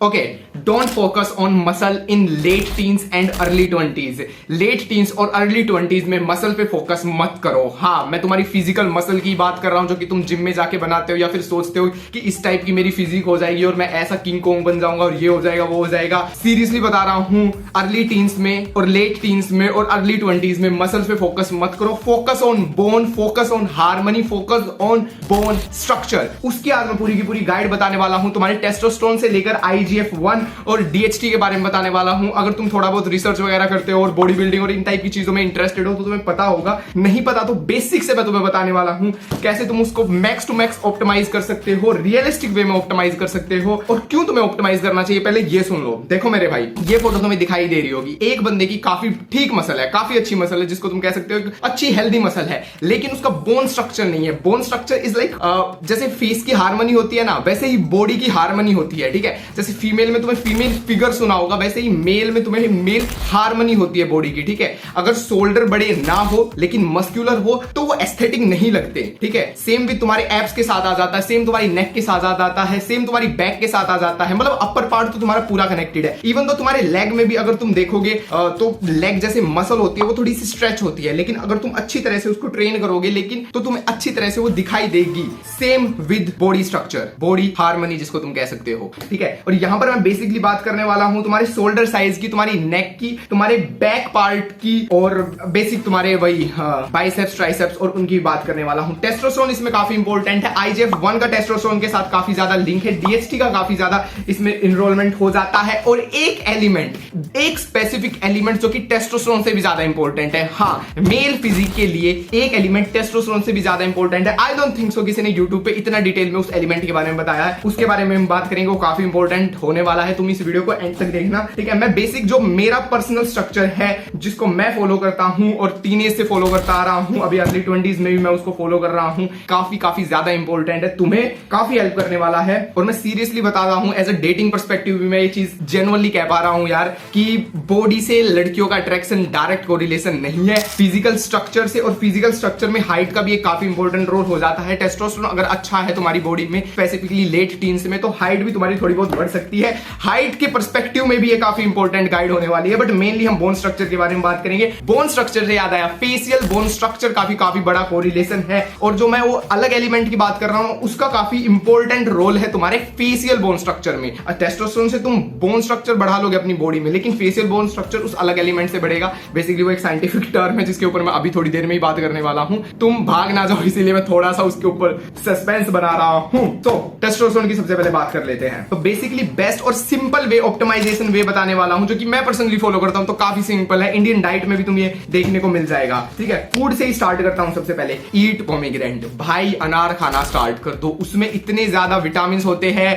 Okay, don't focus on muscle in late teens and early 20s। Late teens और early 20s में muscle पे focus मत करो। हाँ, मैं तुम्हारी फिजिकल मसल की बात कर रहा हूं जो कि तुम जिम में जाके बनाते हो या फिर सोचते हो कि इस टाइप की मेरी फिजिक हो जाएगी और मैं ऐसा किंग कोंग बन जाऊंगा और ये हो जाएगा वो हो जाएगा। सीरियसली बता रहा हूं, अर्ली टीन्स में और लेट टीन्स में और अर्ली 20s में मसल पे फोकस मत करो। Focus on bone, focus on harmony, focus on bone structure. उसके आज मैं पूरी की पूरी गाइड बताने वाला हूं, तुम्हारे टेस्टोस्टेरोन से लेकर IGF-1 और DHT के बारे में बताने वाला हूं। अगर तुम थोड़ा बहुत रिसर्च वगैरह करते हो और बॉडी बिल्डिंग और इन टाइप की चीजों में इंटरेस्टेड हो तो तुम्हें पता होगा, नहीं पता तो बेसिक से मैं तुम्हें बताने वाला हूं कैसे तुम उसको मैक्स टू मैक्स ऑप्टिमाइज कर सकते हो, रियलिस्टिक वे में ऑप्टिमाइज कर सकते हो और क्यों तुम्हें ऑप्टिमाइज करना चाहिए पहले ये सुन लो। देखो मेरे भाई, ये फोटो तुम्हें दिखाई दे रही होगी, एक बंदे की काफी ठीक मसल है, काफी अच्छी मसल है, जिसको तुम कह सकते हो अच्छी हेल्दी मसल है, लेकिन उसका बोन स्ट्रक्चर नहीं है। बोन स्ट्रक्चर इज लाइक जैसे फेस की हार्मनी होती है ना, वैसे ही बॉडी की हार्मनी होती है। ठीक है, जैसे फीमेल में तुम्हें फीमेल फिगर सुना होगा, वैसे ही मेल में तुम्हें मेल हार्मनी होती है बॉडी की। ठीक है, अगर शोल्डर बड़े ना हो लेकिन मस्कुलर हो तो वो एस्थेटिक नहीं लगते। ठीक है, सेम भी तुम्हारे एब्स के साथ आ जाता है, सेम तुम्हारी नेक के साथ आ जाता है, सेम तुम्हारी बैक के साथ आ जाता है। मतलब अपर पार्ट तो तुम्हारा पूरा कनेक्टेड है। इवन तो तुम्हारे लेग में भी अगर तुम देखोगे तो लेग जैसे मसल होती है वो थोड़ी सी स्ट्रेच होती है, लेकिन अगर तुम अच्छी तरह से उसको ट्रेन करोगे लेकिन तो तुम्हें अच्छी तरह से वो दिखाई देगी। Same with body structure, body harmony जिसको तुम कह सकते हो। ठीक है, और यहां पर मैं बेसिकली बात करने वाला हूं तुम्हारे शोल्डर साइज की, तुम्हारी नेक की, तुम्हारे बैक पार्ट की और बेसिक तुम्हारे वही बाइसेप्स ट्राइसेप्स और उनकी बात करने वाला हूं। टेस्टोस्टेरोन इसमें काफी इंपॉर्टेंट है। IGF-1 का टेस्टोस्टेरोन के साथ काफी ज्यादा लिंक है, DHT का काफी ज्यादा इसमें इनरोलमेंट हो जाता है और एक एलिमेंट, एक स्पेसिफिक एलिमेंट जो कि टेस्टोस्टेरोन से भी ज्यादा इंपॉर्टेंट है। हाँ, मेल फिजिक के लिए एक एलिमेंट टेस्टोस्टेरोन से भी ज्यादा इंपॉर्टेंट है। आई डोंट थिंक सो किसी ने यूट्यूब पे इतना डिटेल में उस एलिमेंट के बारे में बताया है, उसके बारे में हम बात करेंगे, वो काफी इंपॉर्टेंट होने वाला है। तुम इस वीडियो को एंड तक देखना। ठीक है, मैं बेसिक जो मेरा पर्सनल स्ट्रक्चर है जिसको मैं फॉलो करता हूं और टीनेज से फॉलो करता आ रहा हूं, अभी अर्ली 20s में भी मैं उसको फॉलो कर रहा हूं, काफी ज्यादा इंपॉर्टेंट है, तुम्हें काफी हेल्प करने वाला है। और मैं सीरियसली बता रहा हूं, एज अ डेटिंग पर्सपेक्टिव भी मैं ये चीज जेन्युइनली कह पा रहा हूं यार कि बॉडी से लड़कियों का अट्रैक्शन डायरेक्ट कोरिलेशन नहीं है, फिजिकल स्ट्रक्चर से। और फिजिकल स्ट्रक्चर में हाइट का भी एक काफी इंपॉर्टेंट रोल हो जाता है। टेस्टोस्टेरोन अगर अच्छा है तुम्हारी बॉडी में, स्पेसिफिकली लेट टीन्स में, तो हाइट भी तुम्हारी थोड़ी बहुत बढ़ सकती है। हाइट के पर्सपेक्टिव में भी ये काफी इंपॉर्टेंट गाइड होने वाली है, बट मेनली हम बोन स्ट्रक्चर के बारे में बात करेंगे। बोन स्ट्रक्चर से याद आया, फेशियल बोन स्ट्रक्चर काफी बड़ा कोरिलेशन है, और जो मैं वो अलग एलिमेंट की बात कर रहा हूं उसका काफी इंपॉर्टेंट रोल है तुम्हारे फेशियल बोन स्ट्रक्चर में। टेस्टोस्टेरोन से तुम बोन स्ट्रक्चर बढ़ा लोगे अपनी बॉडी में, लेकिन फेशियल बोन स्ट्रक्चर उस अलग एलिमेंट से बढ़ेगा। बेसिकली वो एक साइंटिफिक टर्म है जिसके ऊपर मैं अभी थोड़ी देर में ही बात करने वाला हूं। तुम भाग ना जाओ, इसीलिए मैं थोड़ा सा उसके ऊपर सस्पेंस बना रहा हूं। तो टेस्टोस्टेरोन की सबसे पहले बात कर लेते हैं। तो बेसिकली बेस्ट और सिंपल वे, ऑप्टिमाइजेशन वे बताने वाला हूं जो कि मैं पर्सनली फॉलो करता हूं। तो काफी सिंपल है, इंडियन डाइट में भी तुम ये देखने को मिल जाएगा। ठीक है, फूड से ही स्टार्ट करता हूं। सबसे पहले ईट पोमेग्रेनेट, भाई अनार खाना स्टार्ट कर दो। उसमें इतने ज्यादा विटामिन होते हैं,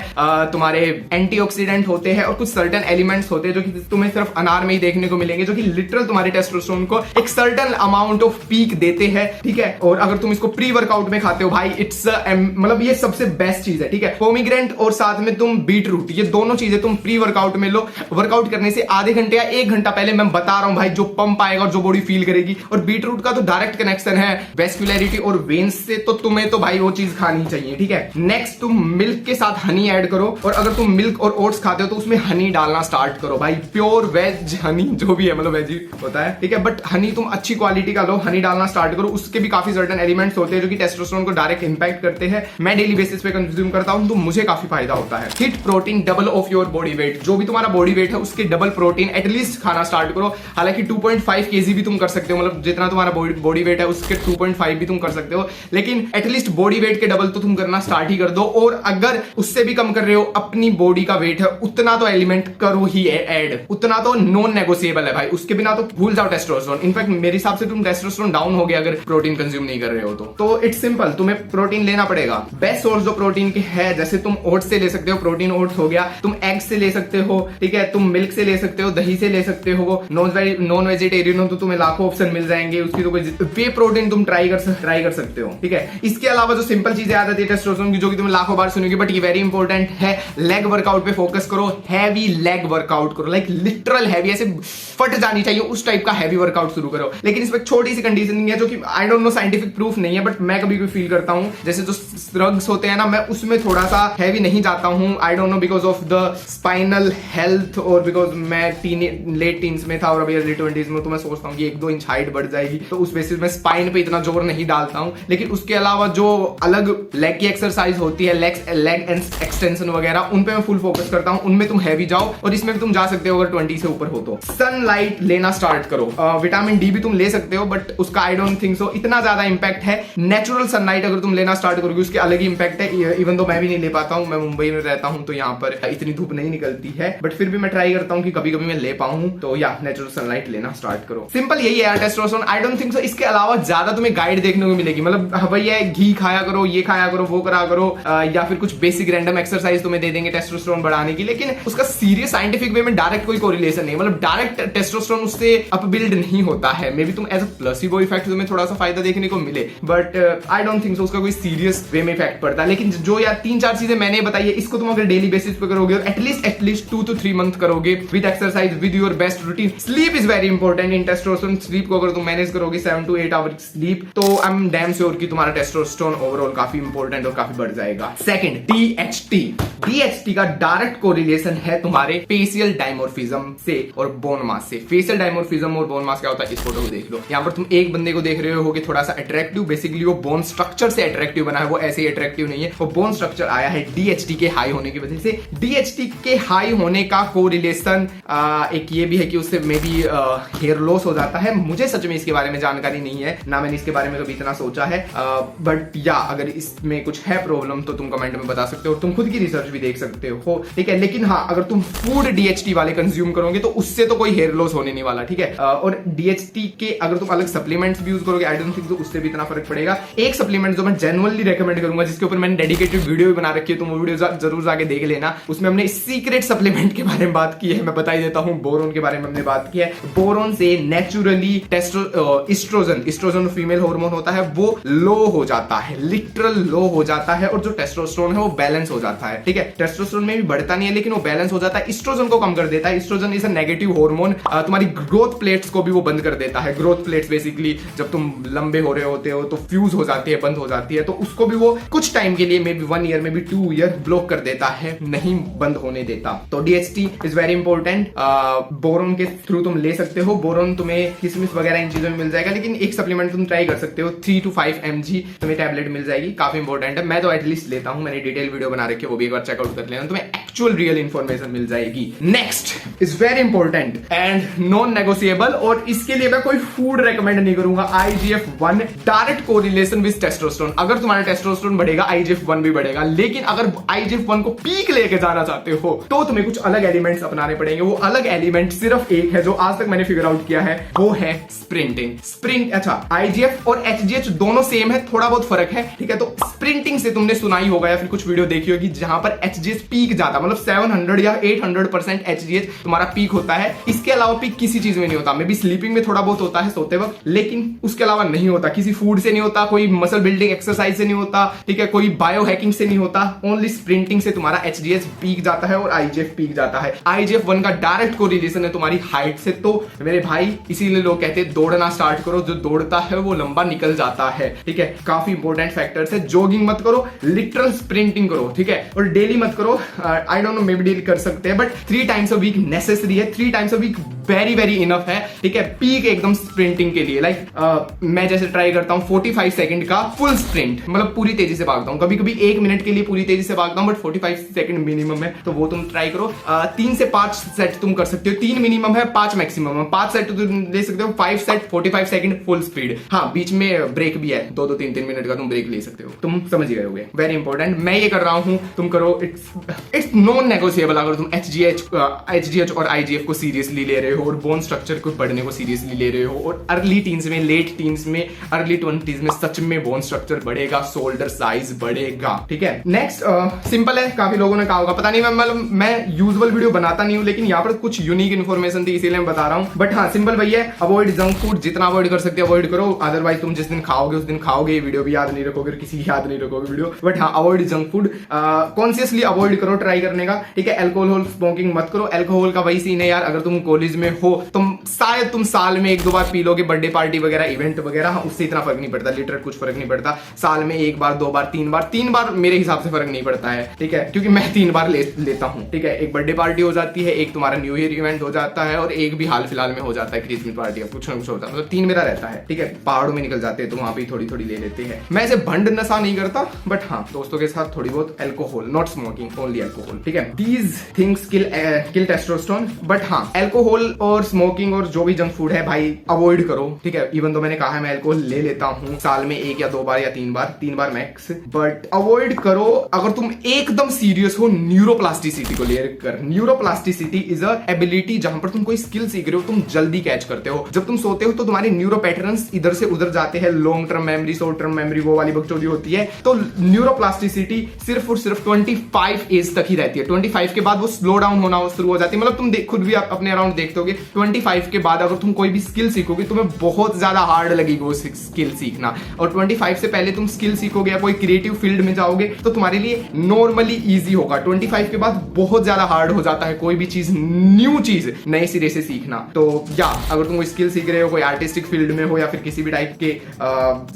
तुम्हारे एंटीऑक्सीडेंट होते हैं और कुछ सर्टेन एलिमेंट्स होते हैं जो कि तुम्हें सिर्फ अनार में ही देखने को मिलेंगे, जो कि लिटरल तुम्हारे टेस्टोस्टेरोन को एक सर्टेन अमाउंट ऑफ पीक देते हैं। ठीक है, और अगर तुम इसको प्री वर्कआउट में खाते हो भाई, इट्स मतलब ये सबसे बेस्ट चीज है। ठीक है, पोमेग्रेनेट और साथ में तुम बीट रूट, ये दोनों चीजें तुम प्री वर्कआउट में लो। वर्कआउट करने से आधे घंटे या 1 घंटा पहले मैं बता रहा हूं भाई, जो पंप आएगा और जो बॉडी फील करेगी। और बीट रूट का तो डायरेक्ट कनेक्शन है वेस्कुलरिटी और वेन्स से, तो तुम्हें तो भाई वो चीज खानी चाहिए। ठीक है, नेक्स्ट तुम मिल्क के साथ हनी ऐड करो, और अगर तुम मिल्क और ओट्स खाते हो तो उसमें हनी डालना स्टार्ट करो भाई, प्योर वेज हनी जो भी है, मतलब वेज होता है। ठीक है, बट हनी तुम अच्छी क्वालिटी का लो, हनी डालना स्टार्ट करो। उसके भी काफी सर्टेन एलिमेंट्स होते हैं जो कि टेस्टोस्टेरोन को डायरेक्ट इंपैक्ट करते हैं। मैं डेली बेसिस पे कंज्यूम करता हूं तो मुझे काफी फायदा होता है। Hit protein double of your body weight, जो भी तुम्हारा बॉडी वेट है उसके डबल प्रोटीन एटलीस्ट खाना स्टार्ट करो। हालांकि 2.5 kg भी तुम कर सकते हो, मतलब जितना तुम्हारा बॉडी वेट है उसके 2.5 भी तुम कर सकते हो, लेकिन एटलीस्ट बॉडी वेट के डबल तो तुम करना स्टार्ट ही कर दो। और अगर उससे भी कम कर रहे हो, अपनी बॉडी का वेट है उतना तो एलिमेंट करो ही ऐड, उतना तो नॉन नेगोशिएबल है भाई, उसके बिना तो भूल जाओ टेस्टोस्टेरोन। इनफैक्ट मेरे हिसाब से तुम टेस्टोस्टेरोन डाउन हो गया अगर प्रोटीन कंज्यूम नहीं कर रहे हो तो इट्स सिंपल, तुम्हें प्रोटीन लेना पड़ेगा। बेस्ट सोर्स जो प्रोटीन के है, जैसे तुम ओट्स से ले सकते हो, प्रोटीन ओट्स हो गया, तुम एग से ले सकते हो। ठीक है, तुम मिल्क से ले सकते हो, दही से ले सकते हो। नॉन वेजिटेरियन हो तो तुम्हें लाखों ऑप्शन मिल जाएंगे, उसकी तो कोई वे प्रोटीन तुम ट्राई कर सकते हो। ठीक है, इसके अलावा जो सिंपल चीजें आ जाती है टेस्टोस्टेरोन की, जो कि तुम लाखों बार सुनोगे, बट ये वेरी इंपॉर्टेंट है, लेग वर्कआउट पे फोकस करो। हैवी लेग वर्कआउट करो, लाइक लिटरल हैवी, ऐसे फट जानी चाहिए उस टाइप का हैवी वर्कआउट शुरू करो। लेकिन इसमें छोटी सी कंडीशनिंग है जो कि I don't know, scientific proof नहीं है, बट मैं कभी फील करता हूं जैसे जो ड्रग्स होते हैं ना, मैं उसमें थोड़ा सा हैवी नहीं जाता हूं। I don't know because of the spinal health और बिकॉज मैं लेट टीन्स में था और अभी अर्ली 20s में, तो मैं सोचता हूँ कि 1-2 इंच हाइट बढ़ जाएगी, तो उस बेसिस में स्पाइन पे इतना जोर नहीं डालता हूँ। लेकिन उसके अलावा जो अलग लेग की एक्सरसाइज होती है, लेग एक्सटेंशन वगैरह, उन पे मैं फुल फोकस करता हूँ। उनमें तुम हैवी जाओ और इसमें भी तुम जा सकते हो अगर 20 से ऊपर हो तो। सनलाइट लेना स्टार्ट करो। विटामिन डी भी तुम ले सकते हो बट उसका आई डोंट थिंक सो इतना ज्यादा इंपैक्ट है। नेचुरल सनलाइट अगर तुम लेना स्टार्ट करोगे उसके अलग ही इंपैक्ट है। इवन तो मैं भी नहीं ले पाता हूँ, मैं मुंबई में रहता हूँ तो यहाँ पर इतनी धूप नहीं निकलती है, बट फिर भी मैं ट्राई करता हूँ कि कभी कभी मैं ले पाऊँ। तो या नेचुरल सनलाइट लेना स्टार्ट करो। सिंपल यही है testosterone. I don't think so इसके अलावा ज्यादा तुम्हें गाइड देखने को मिलेगी। मतलब भैया घी खाया करो, ये खाया करो, वो करा करो, या फिर कुछ बेसिक रैंडम एक्सरसाइज तुम्हें दे देंगे टेस्टोस्टेरोन बढ़ाने की, लेकिन उसका सीरियस साइंटिफिक वे में डायरेक्ट कोई कोरिलेशन नहीं। मतलब डायरेक्ट टेस्टोस्टेरोन उससे अपबिल्ड नहीं होता है। मे बी तुम एज अ प्लेसिबो इफेक्ट तुम्हें थोड़ा सा फायदा देखने को मिले, but I don't think so उसका कोई सीरियस वे में इफेक्ट पड़ता है। लेकिन जो यार 3-4 चीजें मैंने बताई है, इसको तुम अगर डेली बेसिस पे करोगे, एटलीस्ट 2 to 3 मंथ करोगे with exercise, with your best routine. Sleep is very important in testosterone. Sleep को अगर तुम मैनेज करोगे 7 to 8 आवर स्लीप, तो आई एम डैम श्योर कि तुम्हारा टेस्टोस्टेरोन ओवरऑल काफी इंपॉर्टेंट और काफी बढ़ जाएगा। सेकंड, DHT का डायरेक्ट कोरिलेशन है तुम्हारे फेशियल डायमॉर्फिज्म से और बोन मास से। फेशियल डायमॉर्फिज्म और बोन मास क्या होता है, इस फोटो को देख लो। यहाँ पर तुम एक बंदे को देख रहे हो थोड़ा सा अट्रैक्टिव, बेसिकली वो बोन स्ट्रक्चर से अट्रैक्टिव बना है, वो ऐसे ही अट्रैक्टिव नहीं है, वो बोन स्ट्रक्चर आया है DHT के हाई होने की वजह से। DHT के हाई होने का कोरिलेशन एक ये भी है कि उससे मे बी हेयर लॉस हो जाता है। मुझे सच में इसके बारे में जानकारी नहीं है, ना मैंने इसके बारे में कभी इतना सोचा है, बट या अगर इसमें कुछ है प्रॉब्लम तो तुम कमेंट में बता सकते हो, तुम खुद की रिसर्च भी देख सकते हो, ठीक है। लेकिन हाँ, अगर तुम फूड DHT वाले कंज्यूम करोगे तो उससे तो कोई हेयर लॉस होने नहीं वाला, ठीक है। और DHT के अगर तुम अलग सप्लीमेंट्स भी यूज करोगे, आई डोंट थिंक तो उससे भी इतना फर्क पड़ेगा। एक सप्लीमेंट जो मैं जेन्युइनली रेकमेंड करूंगा, जिसके ऊपर मैंने डेडिकेटेड वीडियो भी बना रखी है, तुम वो वीडियो जरूर जाके देख लेना। उसमें हमने सीक्रेट सप्लीमेंट के बारे में बात की है, मैं बता ही देता हूं। बोरोन के बारे में हमने बात की है। बोरोन से नेचुरली इस्ट्रोजन फीमेल हार्मोन होता है, वो लो हो जाता है, लिटरल लो हो जाता है, और जो टेस्टोस्टेरोन है वो बैलेंस हो जाता है, ठीक है। टेस्टोस्टेरोन में भी बढ़ता नहीं है लेकिन वो बैलेंस हो जाता है, इस्ट्रोजन को कम कर देता है। Estrogen is a negative hormone, तुम्हारी ग्रोथ प्लेट्स को भी वो बंद कर देता है। ग्रोथ प्लेट्स बेसिकली जब तुम लंबे हो रहे होते हो तो फ्यूज हो जाती है, बंद हो जाती है, तो उसको भी वो कुछ टाइम के लिए, may be 1 year, may be 2 year block कर देता है, नहीं बंद होने देता। तो DHT is very important. Boron के थ्रू तुम ले सकते हो। बोरोन तुम्हें किसमिस वगैरह इन चीजों में मिल जाएगा, लेकिन एक सप्लीमेंट तुम ट्राई कर सकते हो, 3 to 5 mg तुम्हें टैबलेट मिल जाएगी, काफी इंपॉर्टेंट है। मैं तो एटलीस्ट लेता हूं, मैंने डिटेल वीडियो बना रखी है, वो भी एक बार चेकआउट कर लेना, तुम्हें एक्चुअल रियल इंफॉर्मेशन मिल जाएगी। Next is very important and non negotiable, और इसके लिए मैं कोई फूड रेकमेंड नहीं करूंगा। IGF-1 direct correlation with testosterone. अगर तुम्हारा टेस्टोस्टेरोन बढ़ेगा, IGF-1 भी बढ़ेगा। लेकिन अगर IGF-1 को पीक लेके जाना चाहते हो तो तुम्हें कुछ अलग एलिमेंट्स अपनाने पड़ेंगे। वो अलग एलिमेंट सिर्फ एक है जो आज तक मैंने फिगर आउट किया है, वो है स्प्रिंटिंग। अच्छा, IGF और HGH दोनों सेम है, थोड़ा बहुत फर्क है, ठीक है। तो स्प्रिंटिंग से तुमने सुना ही होगा या फिर कुछ वीडियो देखी होगी जहां पर HGH पीक जाता, मतलब 700 या 800% HGH तुम्हारा पीक होता है। इसके अलावा पीक किसी चीज में नहीं होता। मे बी स्लीपिंग में थोड़ा बहुत होता है सोते वक्त, लेकिन उसके अलावा नहीं होता। किसी फूड से नहीं होता, कोई मसल बिल्डिंग एक्सरसाइज से नहीं होता, ठीक है, कोई बायो हैकिंग से नहीं होता। ओनली स्प्रिंटिंग से तुम्हारा HGH पीक जाता है और IGF पीक जाता है। IGF-1 का डायरेक्ट कोरिलेशन है तुम्हारी हाइट से। तो मेरे भाई, इसीलिए लोग कहते हैं दौड़ना स्टार्ट करो, जो दौड़ता है वो लंबा निकल जाता है, ठीक है। काफी इंपॉर्टेंट फैक्टर्स है। जॉगिंग मत करो, लिटरल स्प्रिंटिंग करो, ठीक है। और डेली मत करो, I don't know, may be daily कर सकते हैं, but 3 times a week necessary है। 3 times a week very very enough है, ठीक है, पीक एकदम स्प्रिंटिंग के लिए। मैं जैसे ट्राई करता हूँ 45 सेकंड का फुल स्प्रिंट, मतलब पूरी तेजी से भागता हूँ। कभी कभी 1 मिनट के लिए पूरी तेजी से भागता हूँ, बट 45 सेकंड मिनिमम है, तो वो तुम ट्राई करो। 3 से 5 सेट तुम कर सकते हो। 3 मिनिमम है, 5 मैक्सिमम है। 5 सेट तुम ले सकते हो, 5 सेट 45 सेकंड फुल स्पीड। हाँ, बीच में ब्रेक भी है, 2-2, 3-3 मिनट का तुम ब्रेक ले सकते हो। तुम समझ गए होगे, वेरी इंपॉर्टेंट। मैं ये कर रहा हूँ, तुम करो। It's non negotiable. अगर तुम HGH और IGF को सीरियसली ले रहे हो और बोन स्ट्रक्चर को बढ़ने को सीरियसली ले रहे हो, और अर्ली टीन्स में, लेट टीन्स में, अर्ली 20s में सच में बोन स्ट्रक्चर बढ़ेगा, शोल्डर साइज बढ़ेगा, ठीक है। नेक्स्ट सिंपल है, काफी लोगों ने कहा होगा, पता नहीं, मैं यूजुअल वीडियो बनाता नहीं हूं, लेकिन यहाँ पर कुछ यूनिक इन्फॉर्मेशन थी इसीलिए मैं बता रहा हूं। बट हाँ, सिंपल भैया, अवॉइड जंक फूड, जितना अवॉइड कर सकते हो अवॉइड करो। अदरवाइज तुम जिस दिन खाओगे उस दिन खाओगे, वीडियो भी याद नहीं रखोगे, किसी की याद नहीं रखोगे वीडियो। बट हाँ, avoid junk food, consciously avoid करो, ट्राई करने का, ठीक है। एल्कोहल स्मोकिंग मत करो। एल्कोहल का वही सीन है यार, अगर तुम कॉलेज में हो, तुम शायद तुम साल में 1-2 बार पी लोगे, बर्थडे पार्टी वगैरह, इवेंट वगैरह, उससे इतना फर्क नहीं पड़ता, लिटरल कुछ फर्क नहीं पड़ता। साल में 1 बार, 2 बार, 3 बार मेरे हिसाब से फर्क नहीं पड़ता है, ठीक है, क्योंकि मैं 3 बार लेता हूँ, ठीक है। एक बर्थडे पार्टी हो जाती है, एक तुम्हारा न्यू ईयर इवेंट हो जाता है, और एक भी हाल फिलहाल में हो जाता है क्रिसमस पार्टी, कुछ ना कुछ होता है, मतलब 3 मेरा रहता है, ठीक है। पहाड़ों में निकल जाते हैं तो वहां पे थोड़ी थोड़ी ले लेते हैं। मैं ऐसे भंड नशा नहीं करता, बट हाँ दोस्तों के साथ थोड़ी बहुत alcohol, not smoking, only alcohol, ठीक है। These things kill testosterone, but हाँ अल्कोहल और स्मोकिंग और जो भी जंक फूड है भाई अवॉइड करो, ठीक है। इवन तो मैंने कहा है मैं अल्कोहल ले लेता हूँ साल में 1 या 2 बार या 3 बार मैक्स, बट अवॉइड करो। अगर तुम एकदम सीरियस हो न्यूरोप्लास्टिसिटी को लेकर, न्यूरोप्लास्टिसिटी इज अ एबिलिटी जहां पर तुम कोई स्किल सीख रहे हो, तुम जल्दी कैच करते हो। जब तुम सोते हो तो तुम्हारे न्यूरो पैटर्न्स इधर से उधर जाते हैं, long term memory, short term memory, वो वाली बकचोदी होती है। तो न्यूरोप्लास्टिसिटी सिर्फ और सिर्फ 25 एज तक ही रहती है। 25 के बाद वो स्लो डाउन होना शुरू हो जाती है। मतलब तुम खुद भी अपने अराउंड देखते होगे, 25 के बाद अगर तुम कोई भी स्किल सीखोगे तुम्हें बहुत ज्यादा हार्ड लगेगी वो स्किल सीखना, और 25 से पहले तुम स्किल सीखोगे या कोई क्रिएटिव फील्ड में जाओगे तो तुम्हारे लिए नॉर्मली इजी होगा। 25 के बाद बहुत ज्यादा हार्ड हो जाता है कोई भी चीज, न्यू चीज नए सिरे से सीखना। तो या अगर तुम कोई स्किल सीख रहे हो, कोई आर्टिस्टिक फील्ड में हो या फिर किसी भी टाइप के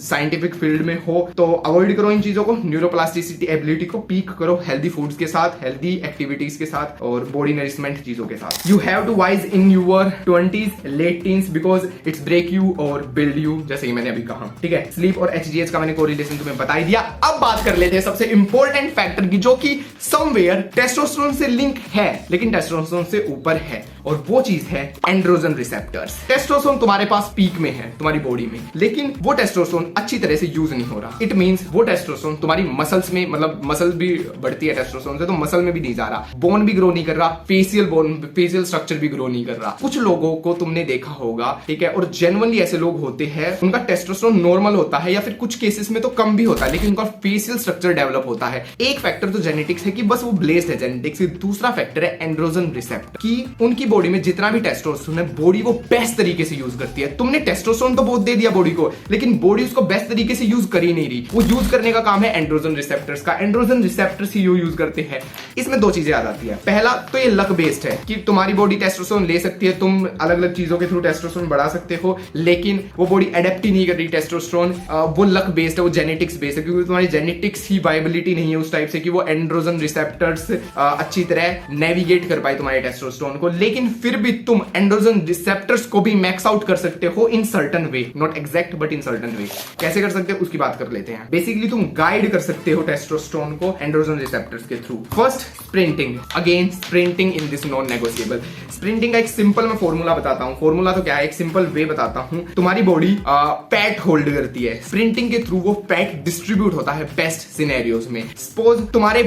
साइंटिफिक फील्ड में हो, तो अवॉइड करो इन चीजों को। न्यूरोप्लास्टिसिटी एबिलिटी को पीक करो हेल्दी फूड्स के साथ, हेल्दी एक्टिविटीज के साथ और बॉडी नरिशमेंट चीजों के साथ। You have to wise in your 20s late teens because it's break you or build you, जैसे कि मैंने अभी कहा, ठीक है। स्लीप और HGH का मैंने कोरिलेशन तुम्हें बता ही दिया। अब बात कर लेते हैं सबसे इंपॉर्टेंट फैक्टर की, जो कि समवेयर टेस्टोस्टेरोन से लिंक है लेकिन टेस्टोस्टेरोन से ऊपर है, और वो चीज है एंड्रोजन रिसेप्टर्स। टेस्टोस्टेरोन तुम्हारे पास पीक में है तुम्हारी बॉडी में, लेकिन वो टेस्टोस्टेरोन अच्छी तरह से यूज नहीं हो रहा। इट मींस वो टेस्टोस्टेरोन तुम्हारी मसल्स में, मतलब मसल भी बढ़ती है टेस्टोस्टेरोन से, तो मसल में भी नहीं जा रहा, बोन भी ग्रो नहीं कर रहा, फेशियल स्ट्रक्चर भी ग्रो नहीं कर रहा। कुछ लोगों को तुमने देखा होगा, ठीक है, और जेन्युइनली ऐसे लोग होते हैं, उनका टेस्टोस्टेरोन नॉर्मल होता है या फिर कुछ केसेस में तो कम भी होता है, लेकिन उनका फेशियल स्ट्रक्चर डेवलप होता है। एक फैक्टर तो जेनेटिक्स है कि बस वो ब्लेस्ड है जेनेटिक्स, दूसरा फैक्टर है एंड्रोजन रिसेप्टर की उनकी बॉडी में जितना भी टेस्टोस्टेरोन है बॉडी वो बेस्ट तरीके से यूज करती है। तुमने टेस्टोस्टेरोन तो बहुत दे दिया बॉडी को, लेकिन बॉडी उसको बेस्ट तरीके से यूज कर ही नहीं रही। वो यूज करने का काम है एंड्रोजन रिसेप्टर्स का। एंड्रोजन रिसेप्टर्स ही यूज करते हैं। इसमें 2 चीजें आ जाती है। पहला तो ये लक बेस्ड है कि तुम्हारी बॉडी टेस्टोस्टेरोन ले सकती है, तुम अलग अलग चीजों के थ्रू टेस्टोस्टेरोन बढ़ा सकते हो, लेकिन वो बॉडी अडेप्ट ही नहीं कर रही टेस्टोस्टेरोन। वो लक बेस्ड है, वो जेनेटिक्स बेस्ड है, क्योंकि तुम्हारी जेनेटिक्स ही वायबिलिटी नहीं है उस टाइप से कि वो एंड्रोजन रिसेप्टर्स अच्छी तरह नेविगेट कर पाए तुम्हारे टेस्टोस्टेरोन को। लेकिन फिर भी तुम एंड्रोजन रिसेप्टर्स को भी मैक्स आउट कर सकते हो in certain way, not exact but in certain way. कैसे कर सकते हो उसकी बात कर लेते हैं। बेसिकली तुम गाइड कर सकते हो टेस्टोस्टेरोन को एंड्रोजन रिसेप्टर्स के through. First, sprinting. Again sprinting in this non negotiable. Sprinting का एक सिंपल मैं फॉर्मूला बताता हूं। फॉर्मूला तो क्या है, एक सिंपल वे बताता हूं। तुम्हारी बॉडी फैट होल्ड करती है, स्प्रिंटिंग के थ्रू वो फैट डिस्ट्रीब्यूट होता है बेस्ट सिनेरियोज में। सपोज तुम्हारे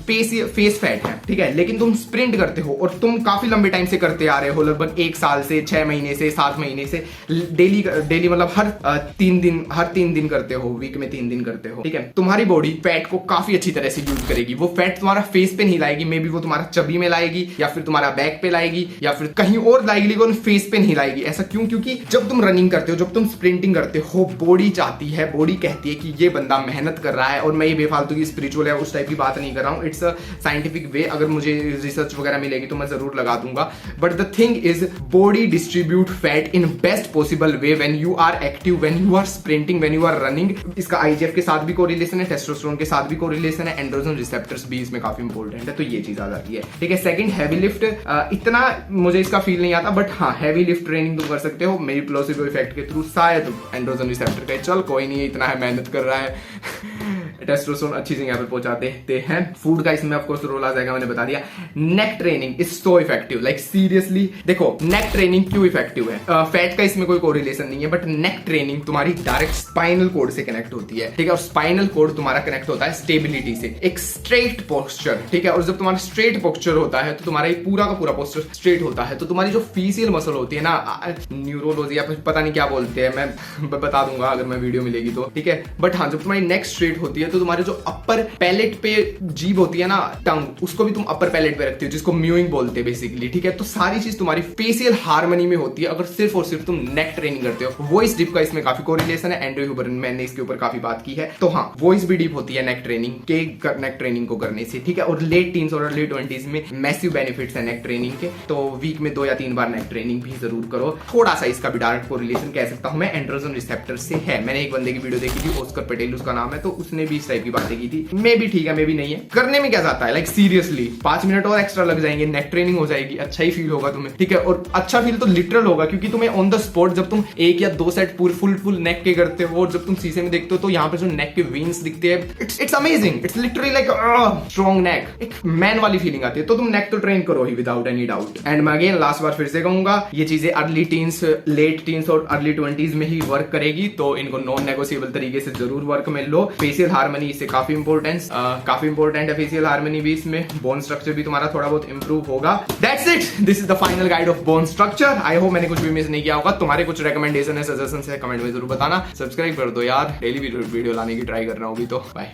फेस फैट है, ठीक है, लेकिन तुम स्प्रिंट करते हो और तुम काफी लंबे टाइम से करते आ रहे हो, लगभग 1 साल से, 6 महीने से, 7 महीने से, डेली मतलब हर 3 दिन करते हो, वीक में 3 दिन करते हो, ठीक है। तुम्हारी बॉडी फैट को काफी अच्छी तरह से यूज करेगी। वो फैट तुम्हारा फेस पे नहीं लाएगी, मे बी वो तुम्हारा चबी में लाएगी या फिर तुम्हारा बैक पे लाएगी या फिर कहीं और लाएगी, लेकिन फेस पे नहीं लाएगी। ऐसा क्यों? क्योंकि जब तुम रनिंग करते हो, जब तुम स्प्रिंटिंग करते हो, बॉडी चाहती है, बॉडी कहती है कि ये बंदा मेहनत कर रहा है। और मैं ये बेफालतू की स्पिरिचुअल है उस टाइप की बात नहीं कर रहा हूँ, इट्स अ साइंटिफिक वे। अगर मुझे रिसर्च वगैरह मिलेगी तो मैं जरूर लगा दूंगा। But the thing is body distribute fat in best possible way when you are active, when you are sprinting, when you are running. इसका आईजीएफ के साथ भी कोरिलेशन है, टेस्टोस्टेरोन के साथ भी कोरिलेशन है, एंड्रोजन रिसेप्टर्स भी इसमें काफी इंपॉर्टेंट है। तो ये चीज आ जाती है, ठीक है। Second, heavy lift. इतना मुझे इसका फील नहीं आता, बट हाँ हैवी लिफ्ट ट्रेनिंग तुम कर सकते हो मेरी प्लेसिबो इफेक्ट के थ्रू। शायद एंड्रोजन रिसेप्टर का चल कोई नहीं, इतना है, मेहनत कर रहा है टेस्टोस्टेरोन अच्छी जगह पे पहुंचाते हैं। फूड का इसमें ऑफ कोर्स रोल आ जाएगा, मैंने बता दिया। Neck training is so effective, like seriously. देखो नेक ट्रेनिंग क्यों इफेक्टिव है, फैट का इसमें कोई कोरिलेशन नहीं है, बट नेक ट्रेनिंग तुम्हारी डायरेक्ट स्पाइनल कोड से कनेक्ट होती है, ठीक है। और स्पाइनल कोड तुम्हारा कनेक्ट होता है स्टेबिलिटी से, एक स्ट्रेट पोस्चर, ठीक है। और जब तुम्हारा स्ट्रेट पोस्चर होता है तो तुम्हारा ये पूरा का पूरा पोस्चर स्ट्रेट होता है, तो तुम्हारी जो फेशियल मसल होती है ना, न्यूरोलॉजी या पता नहीं क्या बोलते हैं, मैं बता दूंगा अगर मैं वीडियो मिलेगी तो, ठीक है। बट हाँ, जब तुम्हारी नेक स्ट्रेट होती है है तो तुम्हारे जो अपर पैलेट पे जीभ होती है ना, टंग, उसको भी तुम अपर पैलेट पे रखते हो, जिसको म्यूइंग बोलते हैं बेसिकली, ठीक है। तो सारी चीज तुम्हारी फेशियल हार्मनी में होती है अगर सिर्फ और सिर्फ तुम नेक ट्रेनिंग करते हो। वॉइस डिप का इसमें काफी कोरिलेशन है, एंड्रयू ह्यूबरन मैंने इसके ऊपर काफी बात की है। तो हाँ, वॉइस भी डीप होती है नेक ट्रेनिंग को करने से, ठीक है। और लेट टीन्स और अर्ली 20s में मैसिव बेनिफिट्स है नेक ट्रेनिंग के। तो वीक में 2 या 3 बार नेक ट्रेनिंग भी जरूर करो। थोड़ा सा इसका भी डायरेक्ट कोरिलेशन कह सकता हूं मैं एंड्रोजन रिसेप्टर से है। मैंने एक बंदे की वीडियो देखी थी, ऑस्कर पटेल उसका नाम है, तो उसने भी इस टाइप की बातें की थी। मे भी ठीक है, मे भी नहीं है। करने में क्या जाता है, लाइक सीरियसली 5 मिनट और एक्स्ट्रा लग जाएंगे, नेक ट्रेनिंग हो जाएगी, अच्छा ही फील होगा तुम्हें, ठीक है। और अच्छा फील तो लिटरल होगा, क्योंकि तुम्हें ऑन द स्पॉट जब तुम 1 या 2 सेट पूरे फुल नेक के करते हो और जब तुम शीशे में देखते हो तो यहाँ पे जो नेक के वेन्स दिखते हैं, it's amazing, it's literally like strong neck, एक मैन वाली फीलिंग आती है। तो तुम नेक तो ट्रेन करो ही विदाउट एनी डाउट। एंड मैं अगेन लास्ट बार फिर से कहूंगा, ये चीजें अर्ली टीन्स, लेट टीन्स और अर्ली 20s में ही वर्क करेगी, तो इनको नॉन नेगोशिएबल तरीके से जरूर वर्क में लो। फेशियल हार्मनी इससे काफी इंपॉर्टेंट है, फेशियल हार्मनी भी इसमें, बोन स्ट्रक्चर भी तुम्हारा थोड़ा बहुत इंप्रूव होगा। That's it, this is the final guide of bone structure. I hope मैंने कुछ भी मिस नहीं किया होगा। तुम्हारे कुछ रिकमेंडेशन है, सजेशन है, कमेंट में जरूर बताना। सब्सक्राइब कर दो यार, डेली वीडियो लाने की ट्राई कर रहा हूँ अभी तो। बाय।